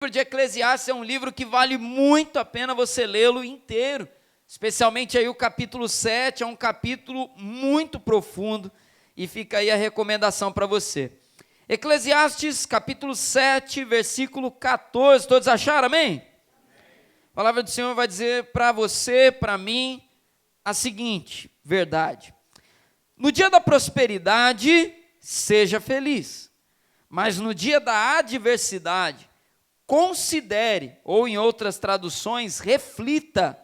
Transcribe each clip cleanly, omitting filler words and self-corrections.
O livro de Eclesiastes é um livro que vale muito a pena você lê-lo inteiro, especialmente aí o capítulo 7, é um capítulo muito profundo, e fica aí a recomendação para você. Eclesiastes, capítulo 7, versículo 14, todos acharam, amém? A palavra do Senhor vai dizer para você, para mim, a seguinte verdade: no dia da prosperidade, seja feliz, mas no dia da adversidade, considere, ou em outras traduções, reflita,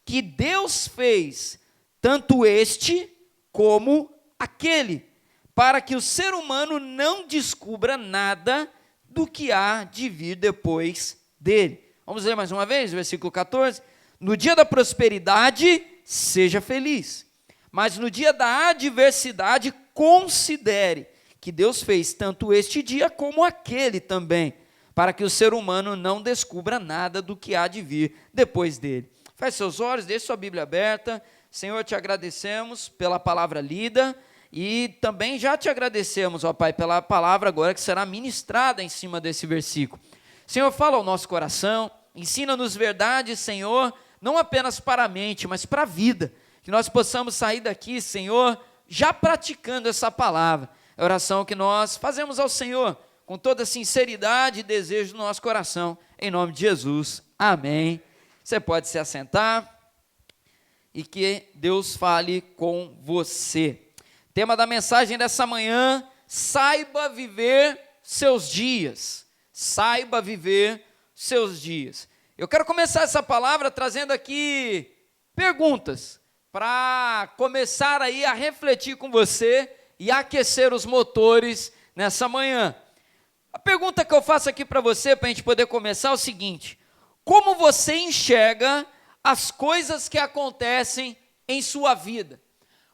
que Deus fez tanto este como aquele, para que o ser humano não descubra nada do que há de vir depois dele. Vamos ler mais uma vez, versículo 14. No dia da prosperidade, seja feliz, mas no dia da adversidade, considere que Deus fez tanto este dia como aquele também, para que o ser humano não descubra nada do que há de vir depois dele. Feche seus olhos, deixe sua Bíblia aberta. Senhor, te agradecemos pela palavra lida e também já te agradecemos, ó Pai, pela palavra agora que será ministrada em cima desse versículo. Senhor, fala ao nosso coração, ensina-nos verdades, Senhor, não apenas para a mente, mas para a vida, que nós possamos sair daqui, Senhor, já praticando essa palavra. É a oração que nós fazemos ao Senhor, com toda sinceridade e desejo do nosso coração, em nome de Jesus, amém. Você pode se assentar e que Deus fale com você. Tema da mensagem dessa manhã: saiba viver seus dias. Saiba viver seus dias. Eu quero começar essa palavra trazendo aqui perguntas, para começar aí a refletir com você e aquecer os motores nessa manhã. A pergunta que eu faço aqui para você, para a gente poder começar, é o seguinte: como você enxerga as coisas que acontecem em sua vida?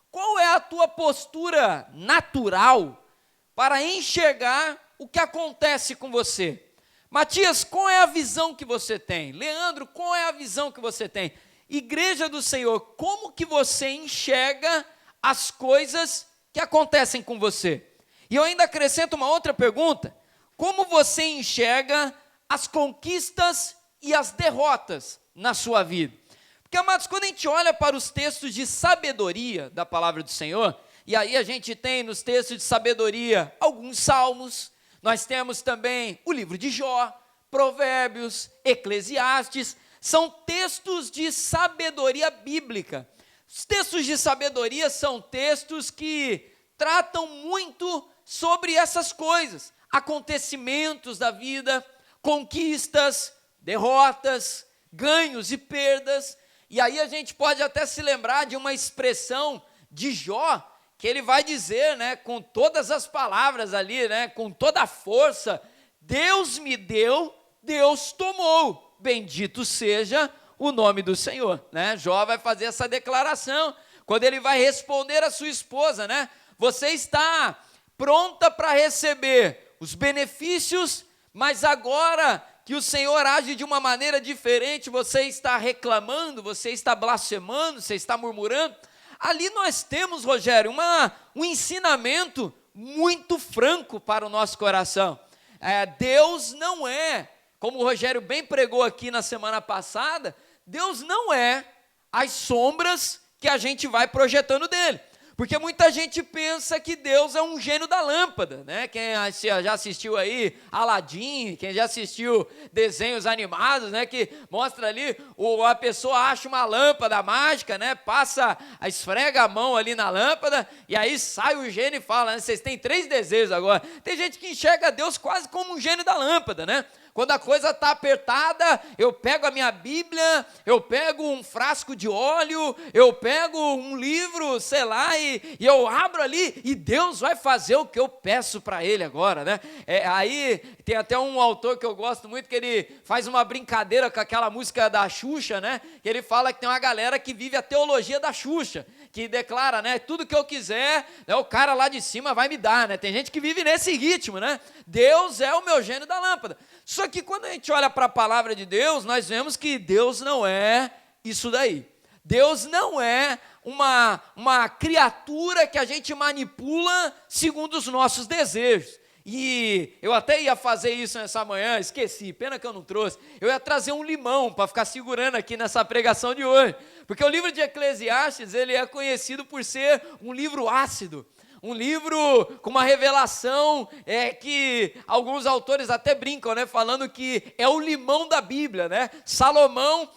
Qual é a tua postura natural para enxergar o que acontece com você? Matias, qual é a visão que você tem? Leandro, qual é a visão que você tem? Igreja do Senhor, como que você enxerga as coisas que acontecem com você? E eu ainda acrescento uma outra pergunta: como você enxerga as conquistas e as derrotas na sua vida? Porque, amados, quando a gente olha para os textos de sabedoria da palavra do Senhor, e aí a gente tem nos textos de sabedoria alguns salmos, nós temos também o livro de Jó, Provérbios, Eclesiastes, são textos de sabedoria bíblica. Os textos de sabedoria são textos que tratam muito sobre essas coisas, acontecimentos da vida, conquistas, derrotas, ganhos e perdas. E aí a gente pode até se lembrar de uma expressão de Jó, que ele vai dizer, né, com todas as palavras ali, né, com toda a força: Deus me deu, Deus tomou, bendito seja o nome do Senhor, né? Jó vai fazer essa declaração, quando ele vai responder à sua esposa, né? Você está pronta para receber os benefícios, mas agora que o Senhor age de uma maneira diferente, você está reclamando, você está blasfemando, você está murmurando. Ali nós temos, Rogério, um ensinamento muito franco para o nosso coração. Deus não é, como o Rogério bem pregou aqui na semana passada, Deus não é as sombras que a gente vai projetando dele. Porque muita gente pensa que Deus é um gênio da lâmpada, né? Quem já assistiu aí Aladim, quem já assistiu desenhos animados, né? Que mostra ali, a pessoa acha uma lâmpada mágica, né? Esfrega a mão ali na lâmpada, e aí sai o gênio e fala, né? Vocês têm 3 desejos agora. Tem gente que enxerga Deus quase como um gênio da lâmpada, né? Quando a coisa está apertada, eu pego a minha Bíblia, eu pego um frasco de óleo, eu pego um livro, sei lá, e eu abro ali, e Deus vai fazer o que eu peço para Ele agora, né? Aí tem até um autor que eu gosto muito, que ele faz uma brincadeira com aquela música da Xuxa, né? Que ele fala que tem uma galera que vive a teologia da Xuxa, que declara, né? Tudo que eu quiser, né, o cara lá de cima vai me dar, né? Tem gente que vive nesse ritmo, né? Deus é o meu gênio da lâmpada. Só que quando a gente olha para a palavra de Deus, nós vemos que Deus não é isso daí. Deus não é uma criatura que a gente manipula segundo os nossos desejos. E eu até ia fazer isso nessa manhã, esqueci, pena que eu não trouxe. Eu ia trazer um limão para ficar segurando aqui nessa pregação de hoje. Porque o livro de Eclesiastes, ele é conhecido por ser um livro ácido. Um livro com uma revelação que alguns autores até brincam, né, falando que é o limão da Bíblia, né? Salomão,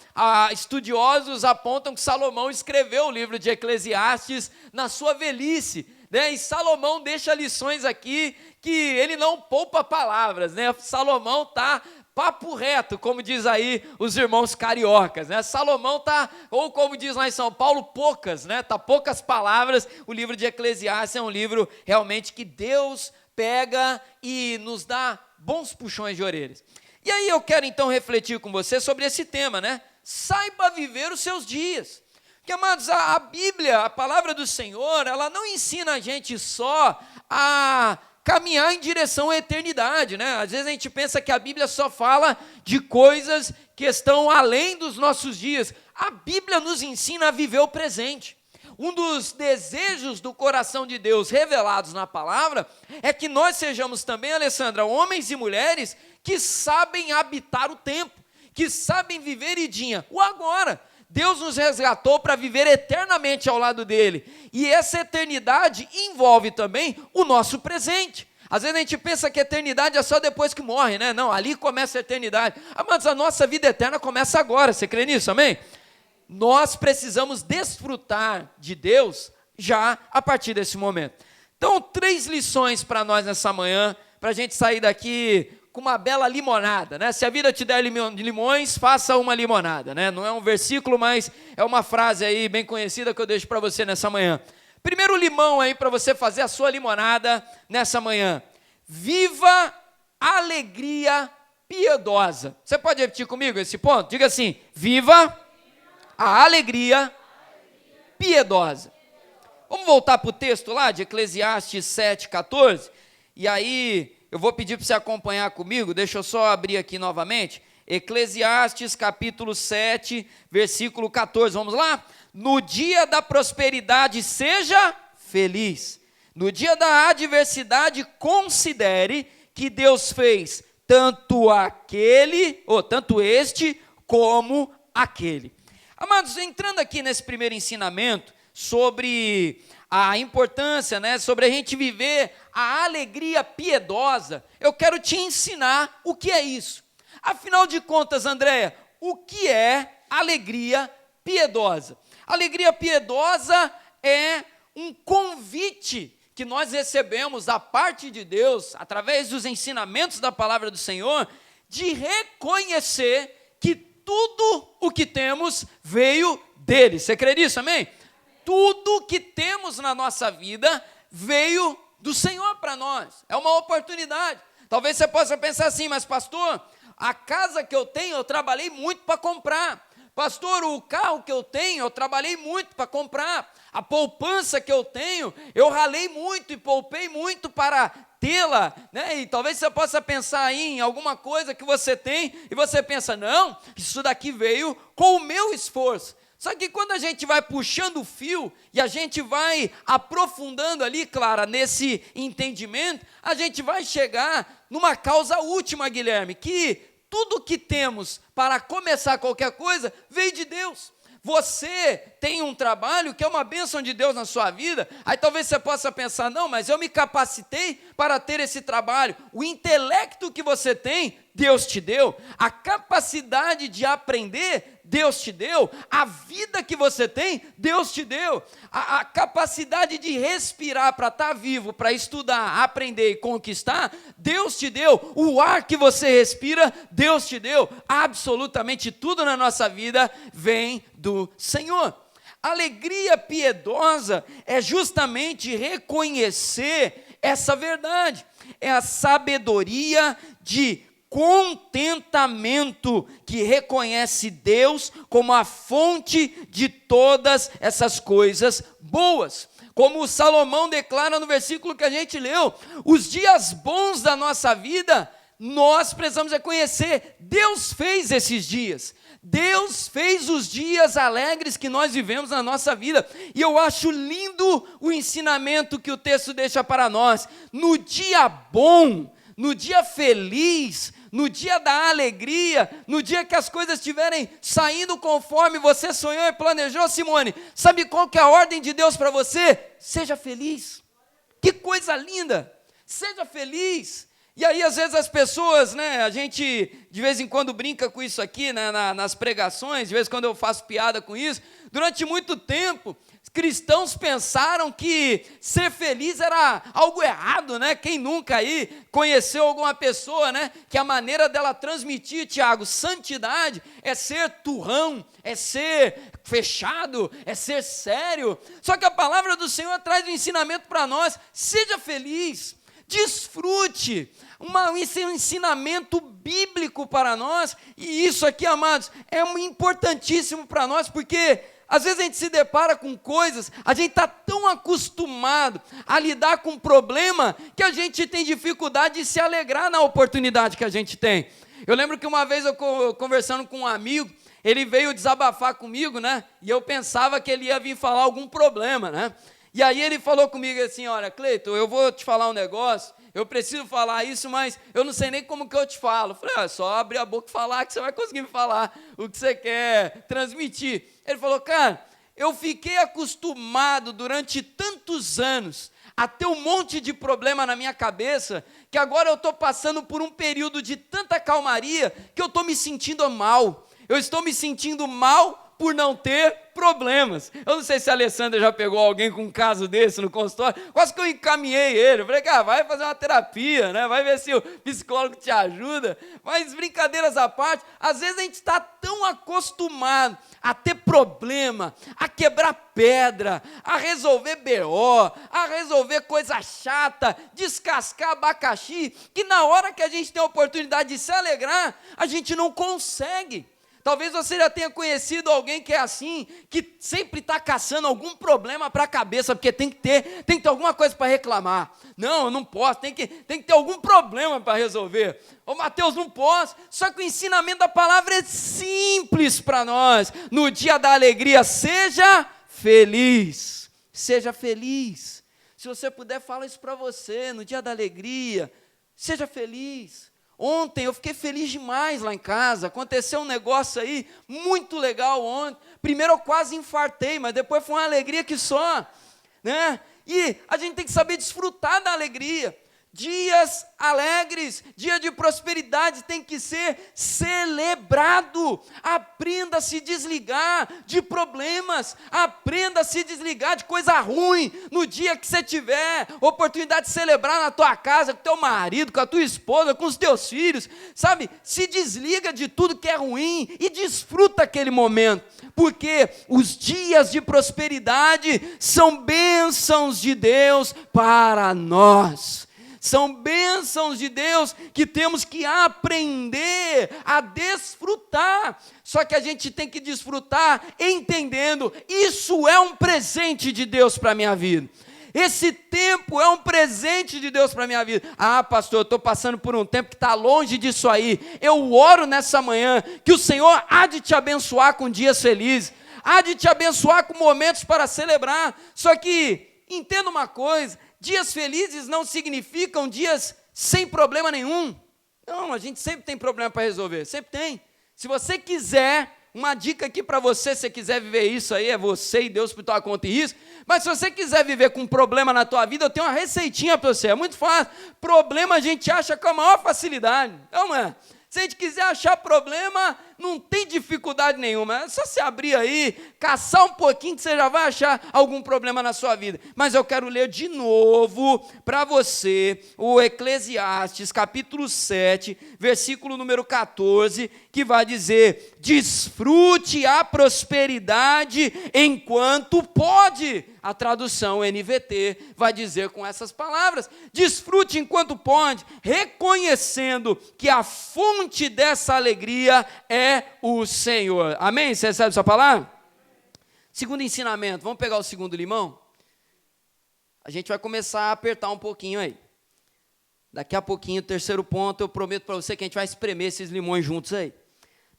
estudiosos apontam que Salomão escreveu o livro de Eclesiastes na sua velhice, né? E Salomão deixa lições aqui que ele não poupa palavras, né? Salomão está papo reto, como diz aí os irmãos cariocas, né? Salomão está, ou como diz lá em São Paulo, poucas, né? Está poucas palavras. O livro de Eclesiastes é um livro realmente que Deus pega e nos dá bons puxões de orelhas. E aí eu quero então refletir com você sobre esse tema, né? Saiba viver os seus dias. Porque, amados, a Bíblia, a palavra do Senhor, ela não ensina a gente só a caminhar em direção à eternidade, né? Às vezes a gente pensa que a Bíblia só fala de coisas que estão além dos nossos dias. A Bíblia nos ensina a viver o presente. Um dos desejos do coração de Deus revelados na palavra é que nós sejamos também, Alessandra, homens e mulheres que sabem habitar o tempo, que sabem viver, Idinha, o agora. Deus nos resgatou para viver eternamente ao lado dele, e essa eternidade envolve também o nosso presente. Às vezes a gente pensa que a eternidade é só depois que morre, né? Não, ali começa a eternidade. Mas a nossa vida eterna começa agora, você crê nisso, amém? Nós precisamos desfrutar de Deus já a partir desse momento. Então, 3 lições para nós nessa manhã, para a gente sair daqui com uma bela limonada, né? Se a vida te der limões, faça uma limonada, né? Não é um versículo, mas é uma frase aí bem conhecida que eu deixo para você nessa manhã. Primeiro limão aí para você fazer a sua limonada nessa manhã. Viva alegria piedosa. Você pode repetir comigo esse ponto? Diga assim: viva a alegria piedosa. Vamos voltar para o texto lá de Eclesiastes 7,14, e aí eu vou pedir para você acompanhar comigo, deixa eu só abrir aqui novamente, Eclesiastes capítulo 7, versículo 14, vamos lá? No dia da prosperidade seja feliz, no dia da adversidade considere que Deus fez tanto este como aquele. Amados, entrando aqui nesse primeiro ensinamento sobre a importância, né, sobre a gente viver a alegria piedosa, eu quero te ensinar o que é isso. Afinal de contas, Andréia, o que é alegria piedosa? Alegria piedosa é um convite que nós recebemos da parte de Deus, através dos ensinamentos da palavra do Senhor, de reconhecer que tudo o que temos veio dele. Você crê nisso, amém? Tudo que temos na nossa vida veio do Senhor para nós, é uma oportunidade. Talvez você possa pensar assim: mas pastor, a casa que eu tenho eu trabalhei muito para comprar. Pastor, o carro que eu tenho eu trabalhei muito para comprar. A poupança que eu tenho, eu ralei muito e poupei muito para tê-la, né? E talvez você possa pensar aí em alguma coisa que você tem, e você pensa: não, isso daqui veio com o meu esforço. Só que quando a gente vai puxando o fio e a gente vai aprofundando ali, Clara, nesse entendimento, a gente vai chegar numa causa última, Guilherme, que tudo que temos para começar qualquer coisa veio de Deus. Você tem um trabalho que é uma bênção de Deus na sua vida, aí talvez você possa pensar: não, mas eu me capacitei para ter esse trabalho. O intelecto que você tem, Deus te deu. A capacidade de aprender, Deus te deu. A vida que você tem, Deus te deu. A capacidade de respirar para estar vivo, para estudar, aprender e conquistar, Deus te deu. O ar que você respira, Deus te deu. Absolutamente tudo na nossa vida vem do Senhor. Alegria piedosa é justamente reconhecer essa verdade. É a sabedoria de contentamento que reconhece Deus como a fonte de todas essas coisas boas. Como Salomão declara no versículo que a gente leu: os dias bons da nossa vida nós precisamos reconhecer, Deus fez esses dias. Deus fez os dias alegres que nós vivemos na nossa vida, e eu acho lindo o ensinamento que o texto deixa para nós. No dia bom, no dia feliz, no dia da alegria, no dia que as coisas estiverem saindo conforme você sonhou e planejou, Simone, sabe qual que é a ordem de Deus para você? Seja feliz. Que coisa linda! Seja feliz. E aí, às vezes, as pessoas, a gente, de vez em quando, brinca com isso aqui, nas pregações, de vez em quando eu faço piada com isso. Durante muito tempo, cristãos pensaram que ser feliz era algo errado, Quem nunca aí conheceu alguma pessoa, que a maneira dela transmitir, Tiago, santidade, é ser turrão, é ser fechado, é ser sério. Só que a palavra do Senhor traz um ensinamento para nós: seja feliz. Desfrute, um ensinamento bíblico para nós, e isso aqui, amados, é importantíssimo para nós, porque às vezes a gente se depara com coisas, a gente está tão acostumado a lidar com problema, que a gente tem dificuldade de se alegrar na oportunidade que a gente tem. Eu lembro que uma vez eu conversando com um amigo, ele veio desabafar comigo, e eu pensava que ele ia vir falar algum problema, E aí ele falou comigo assim: olha, Cleiton, eu vou te falar um negócio, eu preciso falar isso, mas eu não sei nem como que eu te falo. Eu falei: só abrir a boca e falar que você vai conseguir me falar o que você quer transmitir. Ele falou: cara, eu fiquei acostumado durante tantos anos a ter um monte de problema na minha cabeça, que agora eu estou passando por um período de tanta calmaria, que eu estou me sentindo mal. Eu estou me sentindo mal por não ter problemas. Eu não sei se a Alessandra já pegou alguém com um caso desse no consultório, quase que eu encaminhei ele. Eu falei: cara, vai fazer uma terapia, vai ver se o psicólogo te ajuda. Mas brincadeiras à parte, às vezes a gente está tão acostumado a ter problema, a quebrar pedra, a resolver BO, a resolver coisa chata, descascar abacaxi, que na hora que a gente tem a oportunidade de se alegrar, a gente não consegue. Talvez você já tenha conhecido alguém que é assim, que sempre está caçando algum problema para a cabeça, porque tem que ter alguma coisa para reclamar. Não, eu não posso, tem que ter algum problema para resolver. Ô Mateus, não posso. Só que o ensinamento da palavra é simples para nós. No dia da alegria, seja feliz. Seja feliz. Se você puder, fala isso para você. No dia da alegria, seja feliz. Ontem eu fiquei feliz demais lá em casa, aconteceu um negócio aí muito legal ontem. Primeiro eu quase infartei, mas depois foi uma alegria que só, E a gente tem que saber desfrutar da alegria. Dias alegres, dia de prosperidade tem que ser celebrado. Aprenda a se desligar de problemas, aprenda a se desligar de coisa ruim. No dia que você tiver oportunidade de celebrar na tua casa, com teu marido, com a tua esposa, com os teus filhos, sabe? Se desliga de tudo que é ruim e desfruta aquele momento, porque os dias de prosperidade são bênçãos de Deus para nós. São bênçãos de Deus que temos que aprender a desfrutar. Só que a gente tem que desfrutar entendendo: isso é um presente de Deus para a minha vida. Esse tempo é um presente de Deus para a minha vida. Ah, pastor, eu estou passando por um tempo que está longe disso aí. Eu oro nessa manhã que o Senhor há de te abençoar com dias felizes, há de te abençoar com momentos para celebrar. Só que, entenda uma coisa: dias felizes não significam dias sem problema nenhum. Não, a gente sempre tem problema para resolver, sempre tem. Se você quiser, uma dica aqui para você, se você quiser viver isso aí, é você e Deus por tua conta e isso. Mas se você quiser viver com problema na tua vida, eu tenho uma receitinha para você, é muito fácil. Problema a gente acha com a maior facilidade, não é? Se a gente quiser achar problema, não tem dificuldade nenhuma. É só se abrir aí, caçar um pouquinho que você já vai achar algum problema na sua vida. Mas eu quero ler de novo para você o Eclesiastes, capítulo 7, versículo número 14, que vai dizer: desfrute a prosperidade enquanto pode. A tradução NVT vai dizer com essas palavras: desfrute enquanto pode, reconhecendo que a fonte dessa alegria é o Senhor. Amém? Você recebe essa palavra? Segundo ensinamento, vamos pegar o segundo limão? A gente vai começar a apertar um pouquinho aí. Daqui a pouquinho, o terceiro ponto, eu prometo para você que a gente vai espremer esses limões juntos aí.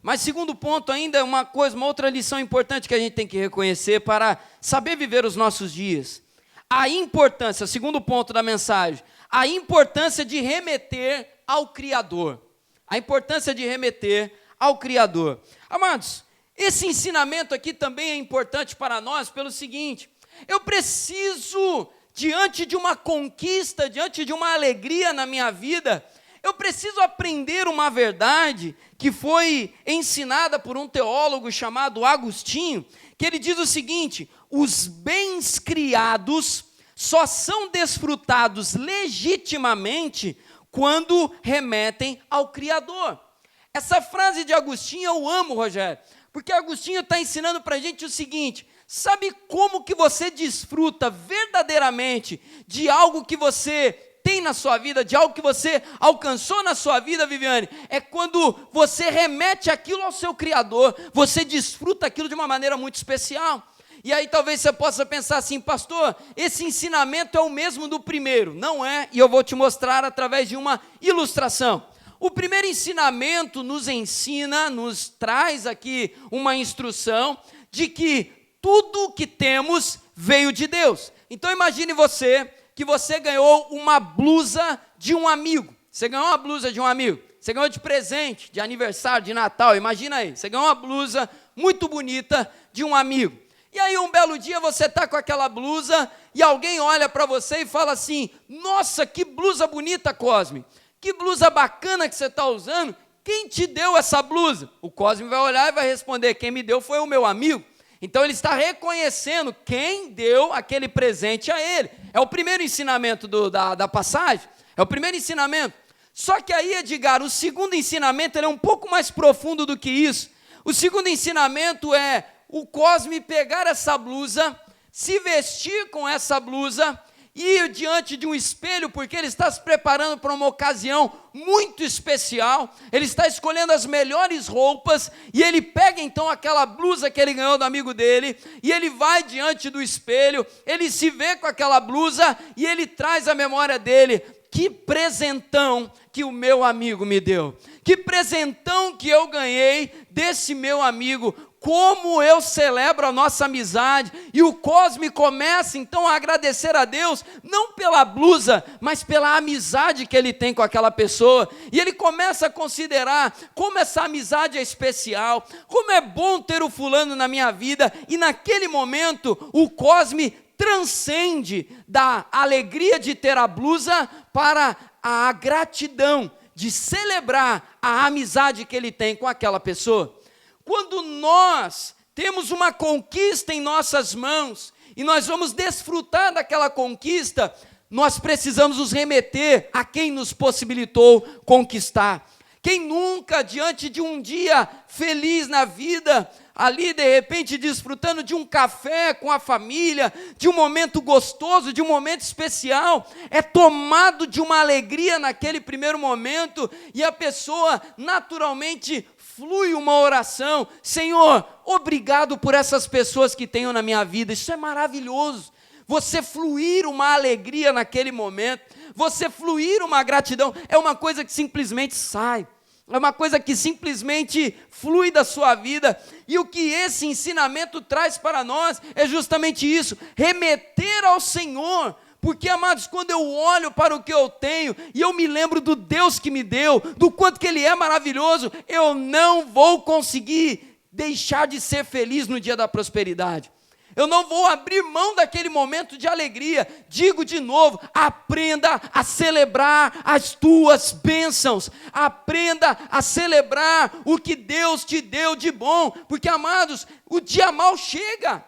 Mas segundo ponto ainda é uma outra lição importante que a gente tem que reconhecer para saber viver os nossos dias. A importância, segundo ponto da mensagem, a importância de remeter ao Criador. A importância de remeter ao Criador. Amados, esse ensinamento aqui também é importante para nós pelo seguinte: eu preciso, diante de uma conquista, diante de uma alegria na minha vida, eu preciso aprender uma verdade que foi ensinada por um teólogo chamado Agostinho, que ele diz o seguinte: os bens criados só são desfrutados legitimamente quando remetem ao Criador. Essa frase de Agostinho eu amo, Rogério, porque Agostinho está ensinando para a gente o seguinte: sabe como que você desfruta verdadeiramente de algo que você tem na sua vida, de algo que você alcançou na sua vida, Viviane? É quando você remete aquilo ao seu Criador, você desfruta aquilo de uma maneira muito especial. E aí talvez você possa pensar assim: pastor, esse ensinamento é o mesmo do primeiro. Não é, e eu vou te mostrar através de uma ilustração. O primeiro ensinamento nos ensina, nos traz aqui uma instrução de que tudo que temos veio de Deus. Então imagine que você ganhou uma blusa de um amigo. Você ganhou uma blusa de um amigo. Você ganhou de presente, de aniversário, de Natal. Imagina aí, você ganhou uma blusa muito bonita de um amigo. E aí um belo dia você está com aquela blusa e alguém olha para você e fala assim: nossa, que blusa bonita, Cosme. Que blusa bacana que você está usando. Quem te deu essa blusa? O Cosme vai olhar e vai responder: quem me deu foi o meu amigo. Então ele está reconhecendo quem deu aquele presente a ele. É o primeiro ensinamento da passagem. É o primeiro ensinamento. Só que aí, Edgar, o segundo ensinamento ele é um pouco mais profundo do que isso. O segundo ensinamento é o Cosme pegar essa blusa, se vestir com essa blusa, ir diante de um espelho, porque ele está se preparando para uma ocasião muito especial, ele está escolhendo as melhores roupas, e ele pega então aquela blusa que ele ganhou do amigo dele, e ele vai diante do espelho, ele se vê com aquela blusa, e ele traz à memória dele: que presentão que o meu amigo me deu, que presentão que eu ganhei desse meu amigo, como eu celebro a nossa amizade. E o Cosme começa então a agradecer a Deus, não pela blusa, mas pela amizade que ele tem com aquela pessoa, e ele começa a considerar como essa amizade é especial, como é bom ter o fulano na minha vida, e naquele momento o Cosme transcende da alegria de ter a blusa para a gratidão de celebrar a amizade que ele tem com aquela pessoa. Quando nós temos uma conquista em nossas mãos e nós vamos desfrutar daquela conquista, nós precisamos nos remeter a quem nos possibilitou conquistar. Quem nunca, diante de um dia feliz na vida, ali de repente desfrutando de um café com a família, de um momento gostoso, de um momento especial, é tomado de uma alegria naquele primeiro momento, e a pessoa naturalmente flui uma oração: Senhor, obrigado por essas pessoas que tenho na minha vida. Isso é maravilhoso. Você fluir uma alegria naquele momento, você fluir uma gratidão, é uma coisa que simplesmente sai, é uma coisa que simplesmente flui da sua vida. E o que esse ensinamento traz para nós é justamente isso: remeter ao Senhor. Porque, amados, quando eu olho para o que eu tenho e eu me lembro do Deus que me deu, do quanto que Ele é maravilhoso, eu não vou conseguir deixar de ser feliz no dia da prosperidade. Eu não vou abrir mão daquele momento de alegria. Digo de novo: aprenda a celebrar as tuas bênçãos, aprenda a celebrar o que Deus te deu de bom, porque, amados, o dia mau chega,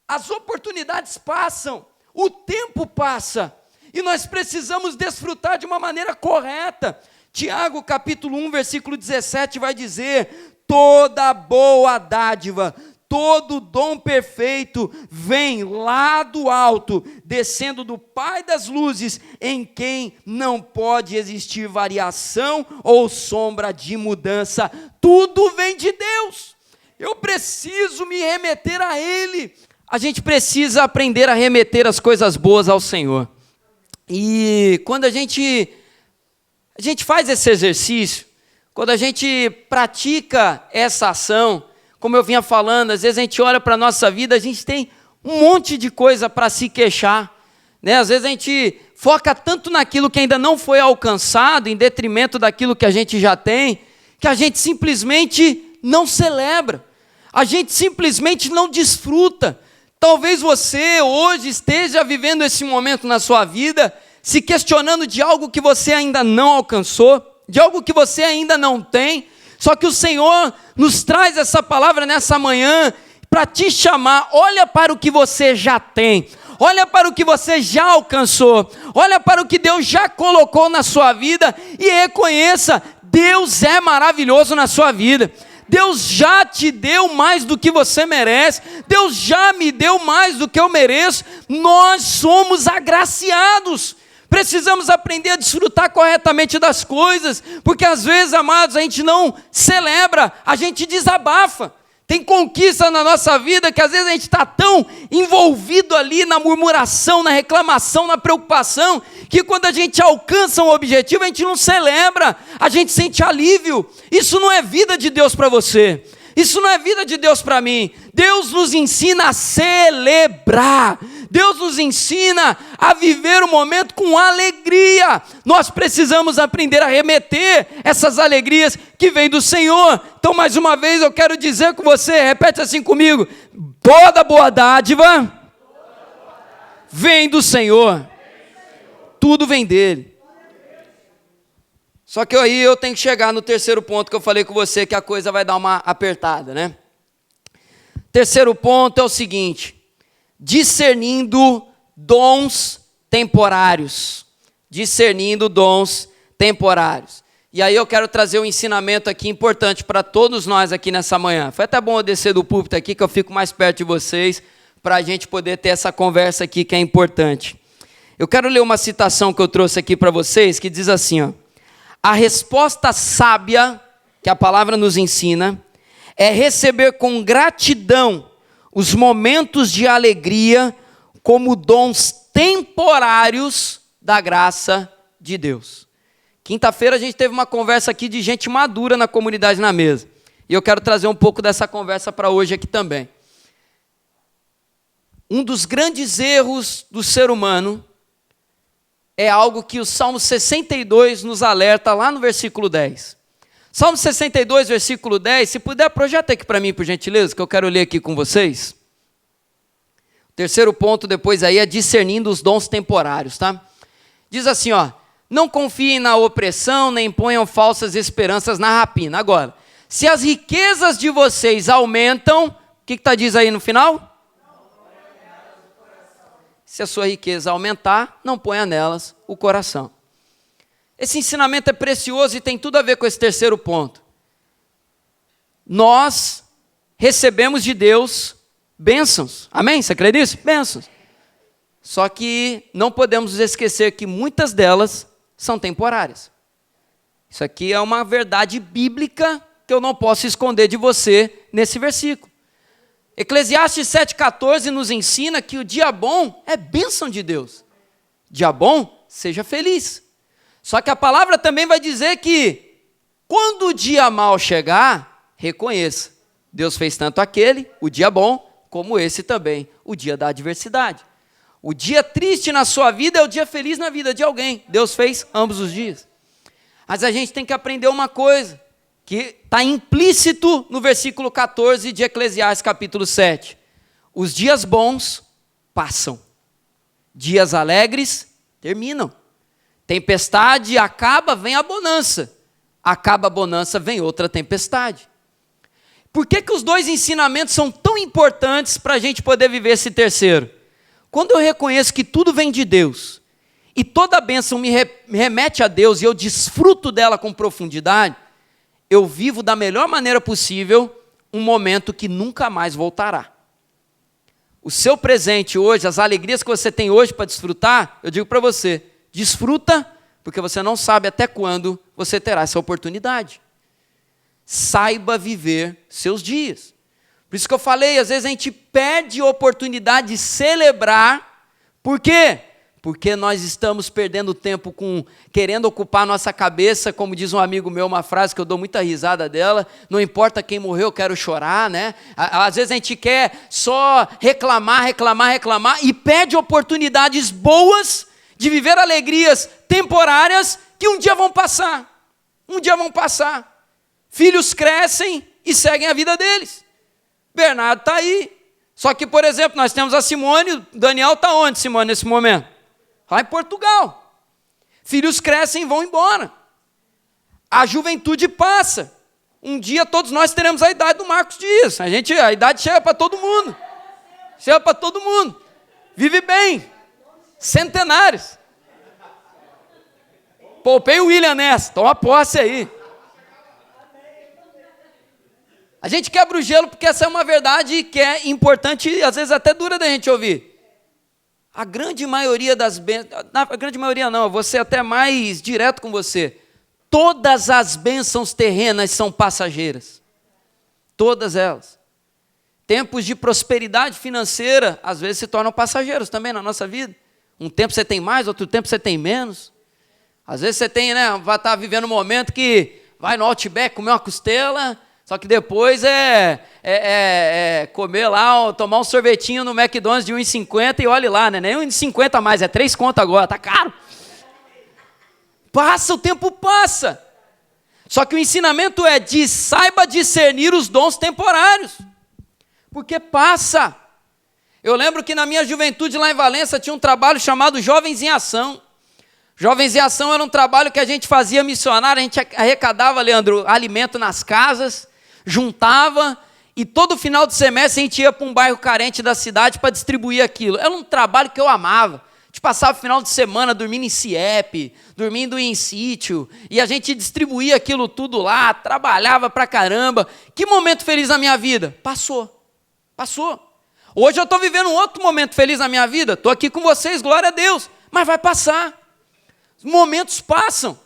as oportunidades passam, o tempo passa, e nós precisamos desfrutar de uma maneira correta. Tiago capítulo 1, versículo 17 vai dizer: toda boa dádiva, todo dom perfeito vem lá do alto, descendo do Pai das luzes, em quem não pode existir variação ou sombra de mudança. Tudo vem de Deus. Eu preciso me remeter a Ele. A gente precisa aprender a remeter as coisas boas ao Senhor. E quando a gente A gente faz esse exercício, quando a gente pratica essa ação, como eu vinha falando, às vezes a gente olha para a nossa vida, a gente tem um monte de coisa para se queixar, né? Às vezes a gente foca tanto naquilo que ainda não foi alcançado, em detrimento daquilo que a gente já tem, que a gente simplesmente não celebra, a gente simplesmente não desfruta. Talvez você hoje esteja vivendo esse momento na sua vida, se questionando de algo que você ainda não alcançou, de algo que você ainda não tem, só que o Senhor nos traz essa palavra nessa manhã para te chamar. Olha para o que você já tem, olha para o que você já alcançou, olha para o que Deus já colocou na sua vida e reconheça, Deus é maravilhoso na sua vida. Deus já te deu mais do que você merece, Deus já me deu mais do que eu mereço, nós somos agraciados. Precisamos aprender a desfrutar corretamente das coisas, porque às vezes, amados, a gente não celebra, a gente desabafa. Tem conquista na nossa vida que às vezes a gente está tão envolvido ali na murmuração, na reclamação, na preocupação, que quando a gente alcança um objetivo, a gente não celebra, a gente sente alívio. Isso não é vida de Deus para você. Isso não é vida de Deus para mim. Deus nos ensina a celebrar. Deus nos ensina a viver o momento com alegria. Nós precisamos aprender a remeter essas alegrias que vêm do Senhor. Então, mais uma vez, eu quero dizer com você, repete assim comigo: toda boa dádiva vem do Senhor. Tudo vem dele. Só que aí eu tenho que chegar no terceiro ponto que eu falei com você, que a coisa vai dar uma apertada, né? Terceiro ponto é o seguinte: discernindo dons temporários. Discernindo dons temporários. E aí eu quero trazer um ensinamento aqui importante para todos nós aqui nessa manhã. Foi até bom eu descer do púlpito aqui, que eu fico mais perto de vocês, para a gente poder ter essa conversa aqui que é importante. Eu quero ler uma citação que eu trouxe aqui para vocês, que diz assim, ó: a resposta sábia que a palavra nos ensina é receber com gratidão os momentos de alegria como dons temporários da graça de Deus. Quinta-feira a gente teve uma conversa aqui de gente madura na comunidade na mesa. E eu quero trazer um pouco dessa conversa para hoje aqui também. Um dos grandes erros do ser humano é algo que o Salmo 62 nos alerta lá no versículo 10. Salmo 62, versículo 10, se puder, projeta aqui para mim, por gentileza, que eu quero ler aqui com vocês. O terceiro ponto depois aí é discernindo os dons temporários, tá? Diz assim, ó: não confiem na opressão, nem ponham falsas esperanças na rapina. Agora, se as riquezas de vocês aumentam, o que diz aí no final? Se a sua riqueza aumentar, não ponha nelas o coração. Esse ensinamento é precioso e tem tudo a ver com esse terceiro ponto. Nós recebemos de Deus bênçãos. Amém? Você crê nisso? Bênçãos. Só que não podemos esquecer que muitas delas são temporárias. Isso aqui é uma verdade bíblica que eu não posso esconder de você nesse versículo. Eclesiastes 7,14 nos ensina que o dia bom é bênção de Deus. Dia bom, seja feliz. Só que a palavra também vai dizer que quando o dia mau chegar, reconheça. Deus fez tanto aquele, o dia bom, como esse também, o dia da adversidade. O dia triste na sua vida é o dia feliz na vida de alguém. Deus fez ambos os dias. Mas a gente tem que aprender uma coisa, que está implícito no versículo 14 de Eclesiastes capítulo 7. Os dias bons passam, dias alegres terminam. Tempestade acaba, vem a bonança. Acaba a bonança, vem outra tempestade. Por que os dois ensinamentos são tão importantes para a gente poder viver esse terceiro? Quando eu reconheço que tudo vem de Deus, e toda bênção me remete a Deus, e eu desfruto dela com profundidade, eu vivo da melhor maneira possível um momento que nunca mais voltará. O seu presente hoje, as alegrias que você tem hoje para desfrutar, eu digo para você, desfruta, porque você não sabe até quando você terá essa oportunidade. Saiba viver seus dias. Por isso que eu falei, às vezes a gente perde a oportunidade de celebrar. Por quê? Porque nós estamos perdendo tempo querendo ocupar nossa cabeça, como diz um amigo meu, uma frase que eu dou muita risada dela, não importa quem morreu, eu quero chorar, né? Às vezes a gente quer só reclamar e perde oportunidades boas de viver alegrias temporárias que um dia vão passar. Filhos crescem e seguem a vida deles. Bernardo está aí. Só que, por exemplo, nós temos a Simone, o Daniel está onde, Simone, nesse momento? Lá em Portugal. Filhos crescem e vão embora. A juventude passa. Um dia todos nós teremos a idade do Marcos Dias. A idade chega para todo mundo. Vive bem. Centenários. Poupei o William nessa. Toma posse aí. A gente quebra o gelo porque essa é uma verdade que é importante e às vezes até dura da gente ouvir. A grande maioria das bênçãos, a grande maioria não, eu vou ser até mais direto com você. Todas as bênçãos terrenas são passageiras. Todas elas. Tempos de prosperidade financeira, às vezes se tornam passageiros também na nossa vida. Um tempo você tem mais, outro tempo você tem menos. Às vezes você tem, né, vai estar vivendo um momento que vai no Outback comer uma costela, só que depois comer lá, tomar um sorvetinho no McDonald's de R$1,50 e olhe lá, né? Nem R$1,50 mais, é 3 conto agora, tá caro. O tempo passa. Só que o ensinamento saiba discernir os dons temporários. Porque passa. Eu lembro que na minha juventude lá em Valença tinha um trabalho chamado Jovens em Ação. Jovens em Ação era um trabalho que a gente fazia missionário, a gente arrecadava, Leandro, alimento nas casas, juntava, e todo final de semestre a gente ia para um bairro carente da cidade para distribuir aquilo. Era um trabalho que eu amava. A gente passava o final de semana dormindo em CIEP, dormindo em sítio, e a gente distribuía aquilo tudo lá, trabalhava pra caramba. Que momento feliz na minha vida? Passou. Hoje eu estou vivendo um outro momento feliz na minha vida, estou aqui com vocês, glória a Deus, mas vai passar. Os momentos passam.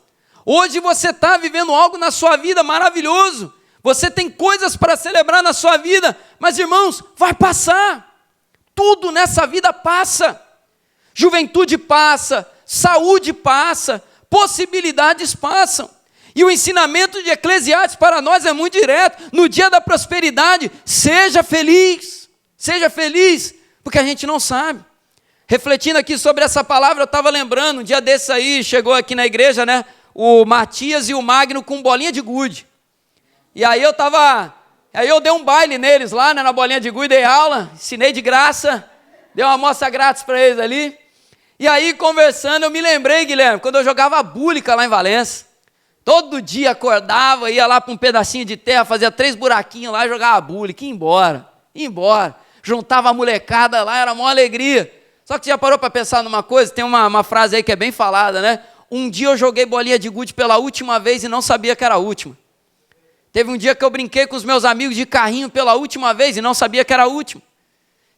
Hoje você está vivendo algo na sua vida maravilhoso, você tem coisas para celebrar na sua vida, mas irmãos, vai passar. Tudo nessa vida passa. Juventude passa, saúde passa, possibilidades passam. E o ensinamento de Eclesiastes para nós é muito direto. No dia da prosperidade, seja feliz, porque a gente não sabe. Refletindo aqui sobre essa palavra, eu estava lembrando, um dia desse aí, chegou aqui na igreja, né, o Matias e o Magno com bolinha de gude. E aí eu dei um baile neles lá, né, na bolinha de gude, dei aula, ensinei de graça, dei uma amostra grátis para eles ali. E aí, conversando, eu me lembrei, Guilherme, quando eu jogava búlica lá em Valença. Todo dia acordava, ia lá para um pedacinho de terra, fazia 3 buraquinhos lá, jogava búlica, ia embora. Juntava a molecada lá, era uma alegria. Só que você já parou para pensar numa coisa? Tem uma frase aí que é bem falada, né? Um dia eu joguei bolinha de gude pela última vez e não sabia que era a última. Teve um dia que eu brinquei com os meus amigos de carrinho pela última vez e não sabia que era a última.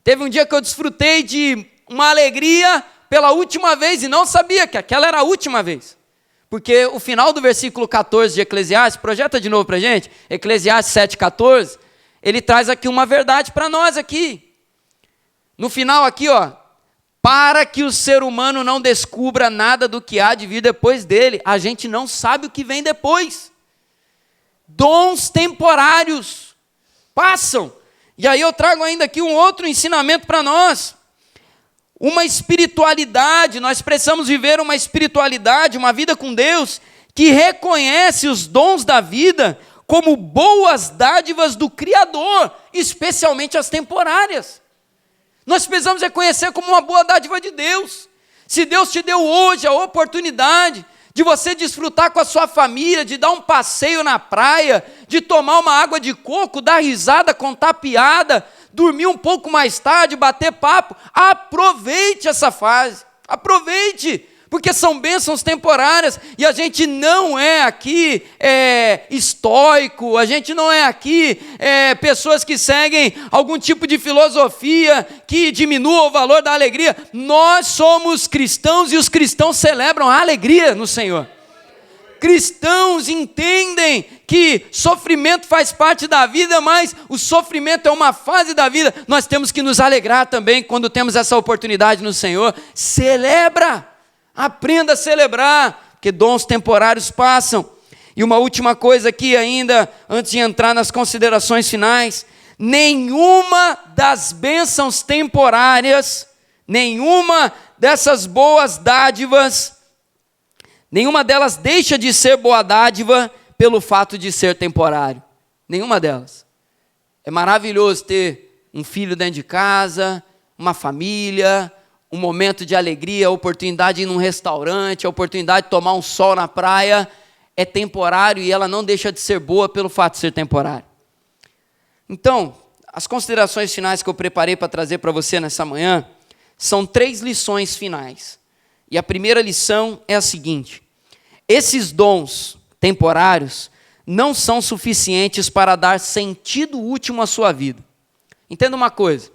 Teve um dia que eu desfrutei de uma alegria pela última vez e não sabia que aquela era a última vez. Porque o final do versículo 14 de Eclesiastes, projeta de novo para a gente, Eclesiastes 7,14, ele traz aqui uma verdade para nós aqui. No final aqui, ó, para que o ser humano não descubra nada do que há de vir depois dele, a gente não sabe o que vem depois. Dons temporários passam. E aí eu trago ainda aqui um outro ensinamento para nós. Uma espiritualidade, nós precisamos viver uma espiritualidade, uma vida com Deus, que reconhece os dons da vida como boas dádivas do Criador, especialmente as temporárias. Nós precisamos reconhecer como uma boa dádiva de Deus. Se Deus te deu hoje a oportunidade de você desfrutar com a sua família, de dar um passeio na praia, de tomar uma água de coco, dar risada, contar piada, dormir um pouco mais tarde, bater papo, aproveite essa fase, aproveite, porque são bênçãos temporárias, e a gente não é aqui estoico, a gente não é aqui pessoas que seguem algum tipo de filosofia que diminua o valor da alegria. Nós somos cristãos e os cristãos celebram a alegria no Senhor. Cristãos entendem que sofrimento faz parte da vida, mas o sofrimento é uma fase da vida. Nós temos que nos alegrar também quando temos essa oportunidade no Senhor. Celebra, aprenda a celebrar, porque dons temporários passam. E uma última coisa aqui ainda, antes de entrar nas considerações finais: nenhuma das bênçãos temporárias, nenhuma dessas boas dádivas, nenhuma delas deixa de ser boa dádiva pelo fato de ser temporário. Nenhuma delas. É maravilhoso ter um filho dentro de casa, uma família, um momento de alegria, a oportunidade de ir num restaurante, a oportunidade de tomar um sol na praia. É temporário e ela não deixa de ser boa pelo fato de ser temporário. Então, as considerações finais que eu preparei para trazer para você nessa manhã são 3 lições finais. E a primeira lição é a seguinte: esses dons temporários não são suficientes para dar sentido último à sua vida. Entenda uma coisa: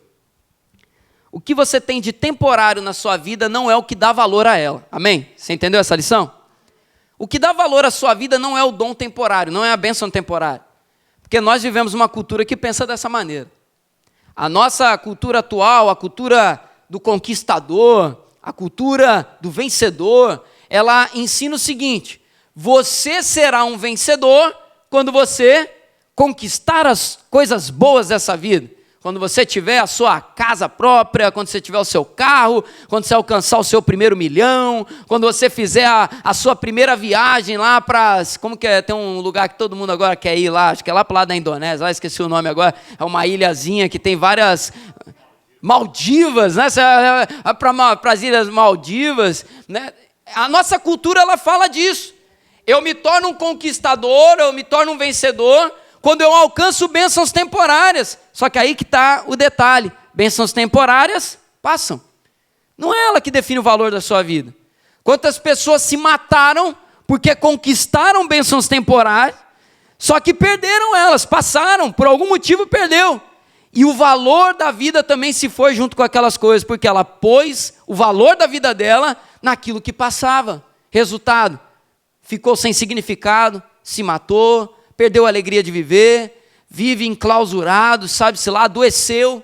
o que você tem de temporário na sua vida não é o que dá valor a ela. Amém? Você entendeu essa lição? O que dá valor à sua vida não é o dom temporário, não é a bênção temporária. Porque nós vivemos uma cultura que pensa dessa maneira. A nossa cultura atual, a cultura do conquistador, a cultura do vencedor, ela ensina o seguinte: você será um vencedor quando você conquistar as coisas boas dessa vida. Quando você tiver a sua casa própria, quando você tiver o seu carro, quando você alcançar o seu primeiro milhão, quando você fizer a sua primeira viagem lá para... Como que é? Tem um lugar que todo mundo agora quer ir lá, acho que é lá para lá da Indonésia, lá esqueci o nome agora, é uma ilhazinha que tem várias... Maldivas, né? Para as Ilhas Maldivas, né? A nossa cultura, ela fala disso. Eu me torno um conquistador, eu me torno um vencedor quando eu alcanço bênçãos temporárias. Só que aí que está o detalhe: bênçãos temporárias passam. Não é ela que define o valor da sua vida. Quantas pessoas se mataram porque conquistaram bênçãos temporárias, só que perderam elas, passaram, por algum motivo perdeu. E o valor da vida também se foi junto com aquelas coisas, porque ela pôs o valor da vida dela naquilo que passava. Resultado: ficou sem significado, se matou, perdeu a alegria de viver, vive enclausurado, sabe-se lá, adoeceu.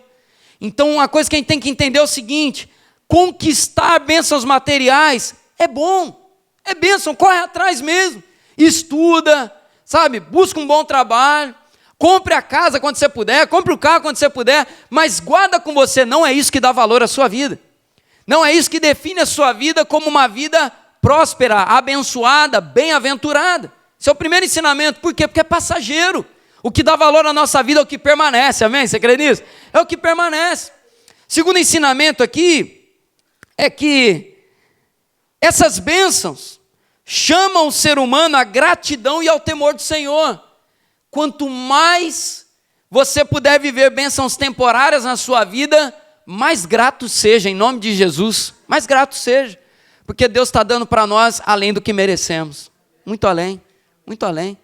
Então, uma coisa que a gente tem que entender é o seguinte: conquistar bênçãos materiais é bom, é bênção, corre atrás mesmo, estuda, sabe, busca um bom trabalho, compre a casa quando você puder, compre o carro quando você puder, mas guarda com você, não é isso que dá valor à sua vida. Não é isso que define a sua vida como uma vida próspera, abençoada, bem-aventurada. Esse é o primeiro ensinamento. Por quê? Porque é passageiro. O que dá valor à nossa vida é o que permanece. Amém? Você crê nisso? É o que permanece. Segundo ensinamento aqui é que essas bênçãos chamam o ser humano à gratidão e ao temor do Senhor. Quanto mais você puder viver bênçãos temporárias na sua vida, mais grato seja, em nome de Jesus. Mais grato seja. Porque Deus está dando para nós além do que merecemos. Muito além. Muito além.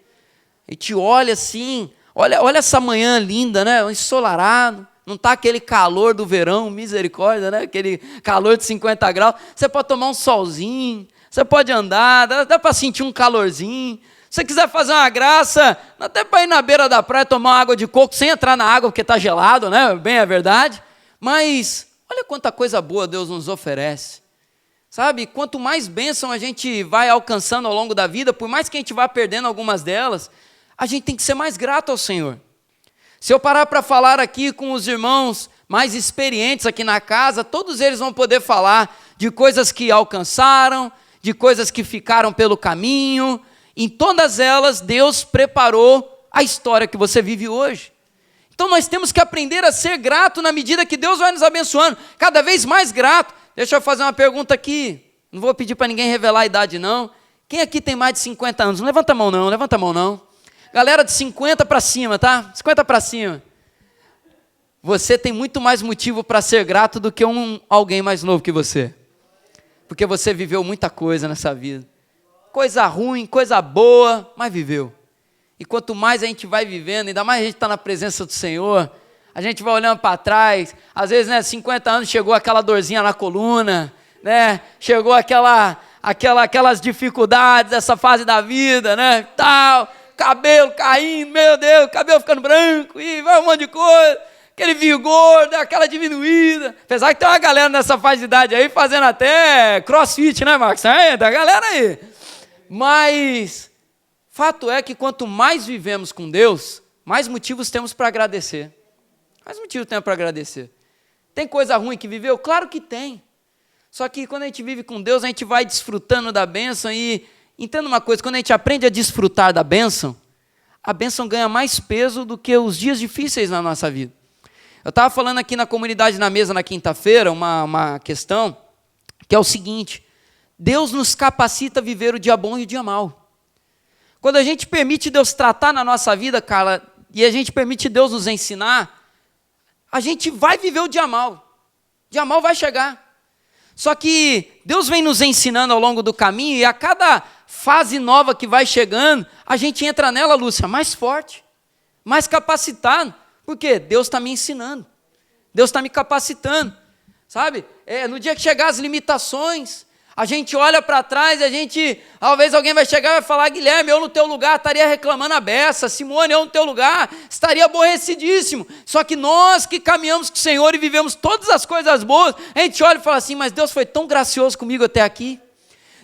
E te olha assim, olha essa manhã linda, né? Ensolarado, não está aquele calor do verão, misericórdia, né? Aquele calor de 50 graus. Você pode tomar um solzinho, você pode andar, dá para sentir um calorzinho. Se você quiser fazer uma graça, dá até para ir na beira da praia tomar uma água de coco sem entrar na água porque está gelado, né? Bem, é verdade. Mas olha quanta coisa boa Deus nos oferece. Sabe, quanto mais bênção a gente vai alcançando ao longo da vida, por mais que a gente vá perdendo algumas delas, a gente tem que ser mais grato ao Senhor. Se eu parar para falar aqui com os irmãos mais experientes aqui na casa, todos eles vão poder falar de coisas que alcançaram, de coisas que ficaram pelo caminho. Em todas elas, Deus preparou a história que você vive hoje. Então nós temos que aprender a ser grato na medida que Deus vai nos abençoando, cada vez mais grato. Deixa eu fazer uma pergunta aqui, não vou pedir para ninguém revelar a idade não. Quem aqui tem mais de 50 anos? Não levanta a mão não, levanta a mão não. Galera de 50 para cima, tá? 50 para cima. Você tem muito mais motivo para ser grato do que alguém mais novo que você. Porque você viveu muita coisa nessa vida. Coisa ruim, coisa boa, mas viveu. E quanto mais a gente vai vivendo, ainda mais a gente está na presença do Senhor, a gente vai olhando para trás, às vezes, né, 50 anos chegou aquela dorzinha na coluna, né, chegou aquela aquelas dificuldades, essa fase da vida, né? Tal, cabelo caindo, meu Deus, cabelo ficando branco, e vai um monte de coisa, aquele vigor, dá aquela diminuída. Apesar que tem uma galera nessa fase de idade aí fazendo até crossfit, né, Marcos? Tem a galera aí. Mas fato é que quanto mais vivemos com Deus, mais motivos temos para agradecer. Mais motivos temos para agradecer. Tem coisa ruim que viveu? Claro que tem. Só que quando a gente vive com Deus, a gente vai desfrutando da bênção e, entenda uma coisa, quando a gente aprende a desfrutar da bênção, a bênção ganha mais peso do que os dias difíceis na nossa vida. Eu estava falando aqui na comunidade na mesa na quinta-feira, uma questão, que é o seguinte: Deus nos capacita a viver o dia bom e o dia mau. Quando a gente permite Deus tratar na nossa vida, cara, e a gente permite Deus nos ensinar, a gente vai viver o dia mau. O dia mau vai chegar. Só que Deus vem nos ensinando ao longo do caminho, e a cada fase nova que vai chegando, a gente entra nela, Lúcia, mais forte, mais capacitado. Por quê? Deus está me ensinando. Deus está me capacitando. Sabe? No dia que chegar as limitações, a gente olha para trás e talvez alguém vai chegar e vai falar: Guilherme, eu no teu lugar estaria reclamando a beça, Simone, eu no teu lugar estaria aborrecidíssimo. Só que nós que caminhamos com o Senhor e vivemos todas as coisas boas, a gente olha e fala assim: mas Deus foi tão gracioso comigo até aqui.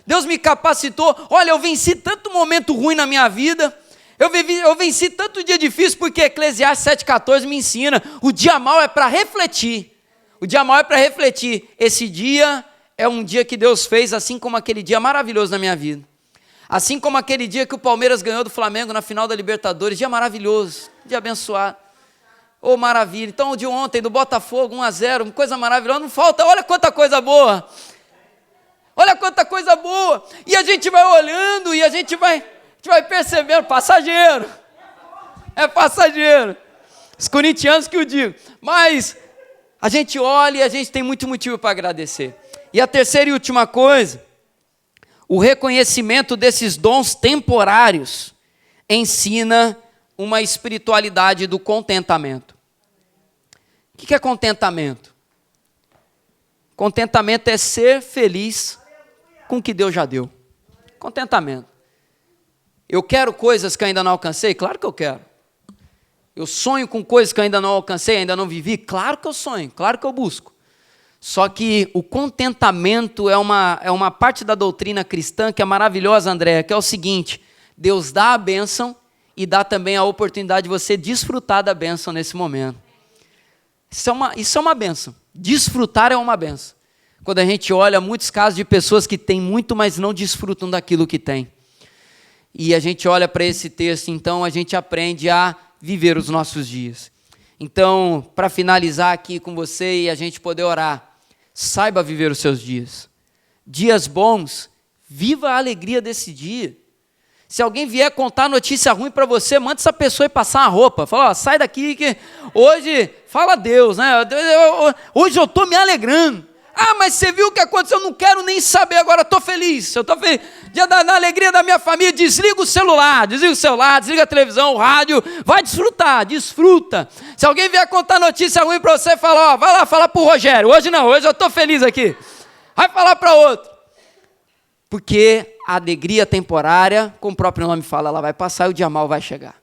Deus me capacitou. Olha, eu venci tanto momento ruim na minha vida. Eu venci tanto dia difícil, porque Eclesiastes 7,14 me ensina: o dia mau é para refletir. O dia mau é para refletir. Esse dia é um dia que Deus fez, assim como aquele dia maravilhoso na minha vida. Assim como aquele dia que o Palmeiras ganhou do Flamengo na final da Libertadores. Dia maravilhoso, dia abençoado. Oh, maravilha. Então o de ontem, do Botafogo, 1-0, coisa maravilhosa. Não falta, olha quanta coisa boa. Olha quanta coisa boa. E a gente vai olhando e a gente vai percebendo, passageiro. É passageiro. Os corintianos que o digo. Mas a gente olha e a gente tem muito motivo para agradecer. E a terceira e última coisa, o reconhecimento desses dons temporários ensina uma espiritualidade do contentamento. O que é contentamento? Contentamento é ser feliz com o que Deus já deu. Contentamento. Eu quero coisas que ainda não alcancei? Claro que eu quero. Eu sonho com coisas que eu ainda não alcancei, ainda não vivi? Claro que eu sonho, claro que eu busco. Só que o contentamento é uma parte da doutrina cristã que é maravilhosa, André, que é o seguinte: Deus dá a bênção e dá também a oportunidade de você desfrutar da bênção nesse momento. Isso é uma bênção. Desfrutar é uma bênção. Quando a gente olha muitos casos de pessoas que têm muito, mas não desfrutam daquilo que têm. E a gente olha para esse texto, então a gente aprende a viver os nossos dias. Então, para finalizar aqui com você e a gente poder orar, saiba viver os seus dias. Dias bons, viva a alegria desse dia. Se alguém vier contar notícia ruim para você, manda essa pessoa ir passar uma roupa. Fala: ó, sai daqui que hoje, fala Deus, né? Hoje eu estou me alegrando. Ah, mas você viu o que aconteceu? Eu não quero nem saber agora, estou feliz. Eu estou feliz. Dia da alegria da minha família, desliga o celular, desliga a televisão, o rádio, vai desfrutar, desfruta. Se alguém vier contar notícia ruim para você, fala: ó, vai lá falar para o Rogério. Hoje não, hoje eu estou feliz aqui. Vai falar para outro. Porque a alegria temporária, como o próprio nome fala, ela vai passar e o dia mau vai chegar.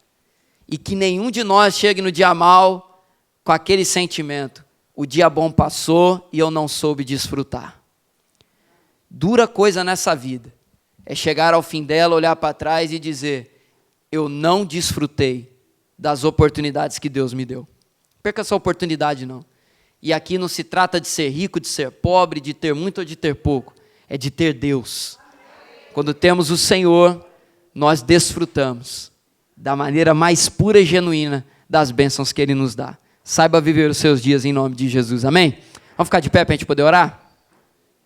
E que nenhum de nós chegue no dia mau com aquele sentimento: o dia bom passou e eu não soube desfrutar. Dura coisa nessa vida é chegar ao fim dela, olhar para trás e dizer: eu não desfrutei das oportunidades que Deus me deu. Perca essa oportunidade não. E aqui não se trata de ser rico, de ser pobre, de ter muito ou de ter pouco. É de ter Deus. Quando temos o Senhor, nós desfrutamos da maneira mais pura e genuína das bênçãos que Ele nos dá. Saiba viver os seus dias em nome de Jesus, amém? Vamos ficar de pé para a gente poder orar?